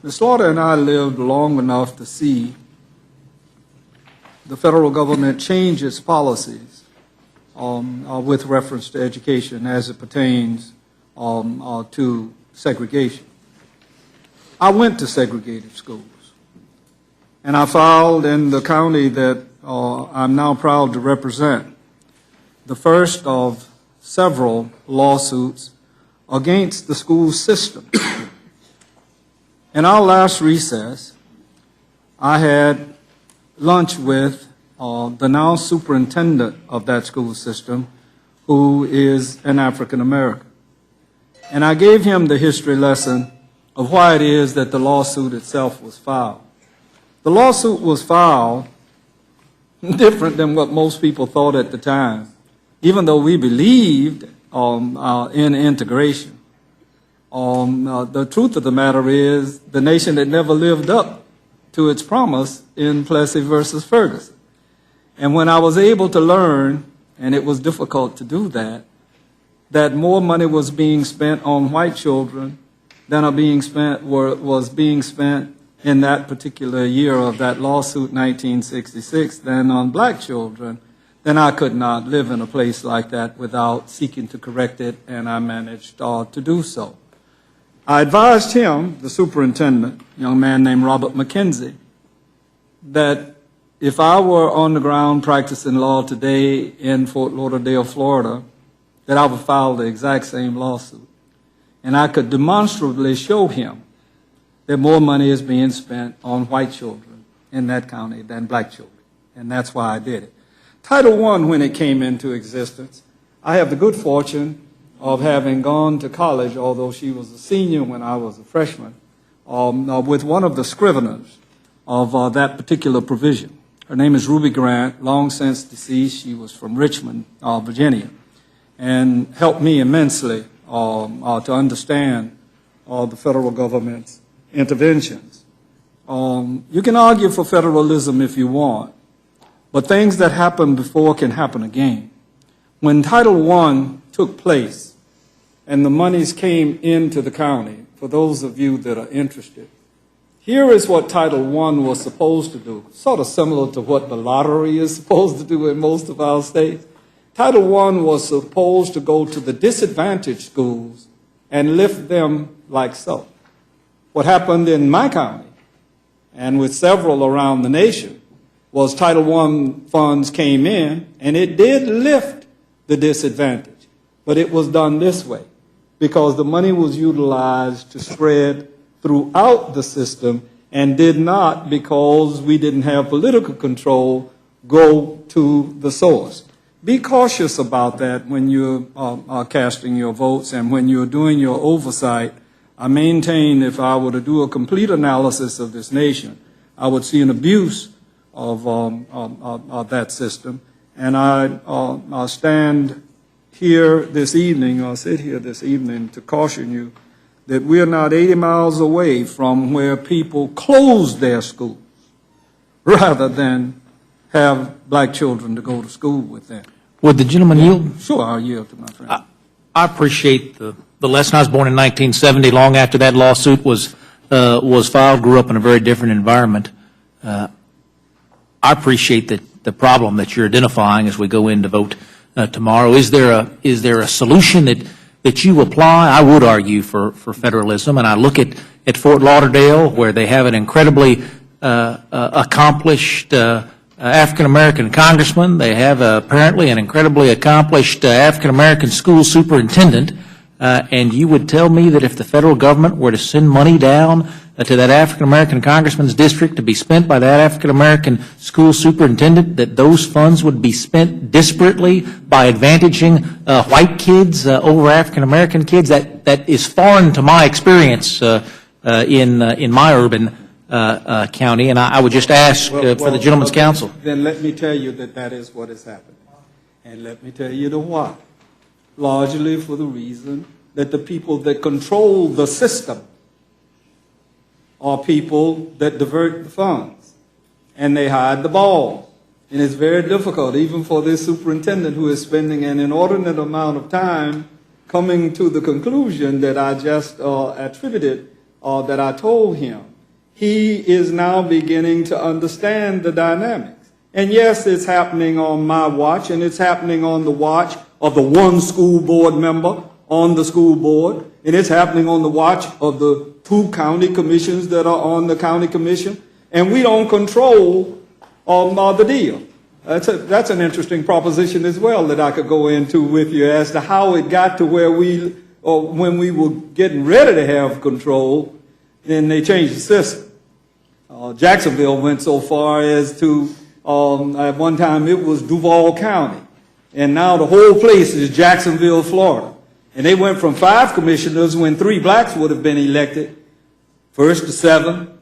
Ms. Slaughter and I lived long enough to see the federal government change its policies with reference to education as it pertains to segregation. I went to segregated schools, and I filed in the county that I'm now proud to represent the first of several lawsuits against the school system. In our last recess, I had lunch with the now superintendent of that school system, who is an African American. And I gave him the history lesson of why it is that the lawsuit itself was filed. The lawsuit was filed different than what most people thought at the time, even though we believed in integration. The truth of the matter is the nation had never lived up to its promise in Plessy versus Ferguson. And when I was able to learn, and it was difficult to do that more money was being spent on white children than was being spent in that particular year of that lawsuit, 1966, than on black children, then I could not live in a place like that without seeking to correct it, and I managed to do so. I advised him, the superintendent, a young man named Robert McKenzie, that if I were on the ground practicing law today in Fort Lauderdale, Florida, that I would file the exact same lawsuit. And I could demonstrably show him that more money is being spent on white children in that county than black children. And that's why I did it. Title I, when it came into existence, I have the good fortune of having gone to college, although she was a senior when I was a freshman, with one of the scriveners of that particular provision. Her name is Ruby Grant, long since deceased. She was from Richmond, Virginia, and helped me immensely to understand the federal government's interventions. You can argue for federalism if you want, but things that happened before can happen again. When Title I took place and the monies came into the county, for those of you that are interested, here is what Title I was supposed to do, sort of similar to what the lottery is supposed to do in most of our states. Title I was supposed to go to the disadvantaged schools and lift them like so. What happened in my county, and with several around the nation, was Title I funds came in, and it did lift the disadvantaged, but it was done this way, because the money was utilized to spread throughout the system and did not, because we didn't have political control, go to the source. Be cautious about that when you're casting your votes and when you're doing your oversight. I maintain if I were to do a complete analysis of this nation, I would see an abuse of that system. And I stand here this evening, or sit here this evening, to caution you that we're not 80 miles away from where people close their schools rather than have black children to go to school with them. Would the gentleman yield? Sure, I'll yield to my friend. I appreciate the lesson. I was born in 1970, long after that lawsuit was filed, grew up in a very different environment. I appreciate the problem that you're identifying as we go in to vote tomorrow. Is there a solution that you apply? I would argue for federalism, and I look at Fort Lauderdale, where they have an incredibly accomplished African-American congressman. They have apparently an incredibly accomplished African-American school superintendent, and you would tell me that if the federal government were to send money down to that African-American congressman's district to be spent by that African-American school superintendent, that those funds would be spent disparately by advantaging white kids over African-American kids? That is foreign to my experience in my urban county, and I would just ask for the gentleman's counsel. Then let me tell you that is what is happening. And let me tell you the why. Largely for the reason that the people that control the system are people that divert the funds, and they hide the ball. And it's very difficult, even for this superintendent who is spending an inordinate amount of time coming to the conclusion that I just attributed, that I told him. he is now beginning to understand the dynamics. And yes, it's happening on my watch, and it's happening on the watch of the one school board member on the school board, and it's happening on the watch of the 2 county commissions that are on the county commission, and we don't control the deal. That's an interesting proposition as well that I could go into with you as to how it got to where when we were getting ready to have control, then they changed the system. Jacksonville went so far as to, at one time it was Duval County, and now the whole place is Jacksonville, Florida. And they went from 5 commissioners when 3 blacks would have been elected, first to 7,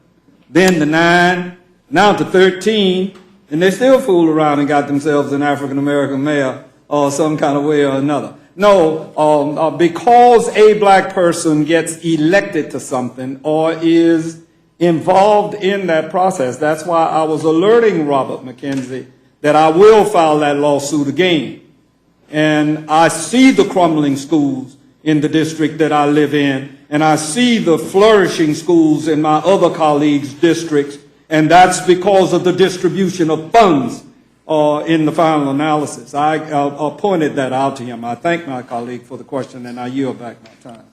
then to 9, now to 13, and they still fool around and got themselves an African-American mayor some kind of way or another. No, because a black person gets elected to something or is involved in that process, that's why I was alerting Robert McKenzie that I will file that lawsuit again. And I see the crumbling schools in the district that I live in, and I see the flourishing schools in my other colleagues' districts, and that's because of the distribution of funds in the final analysis. I pointed that out to him. I thank my colleague for the question, and I yield back my time.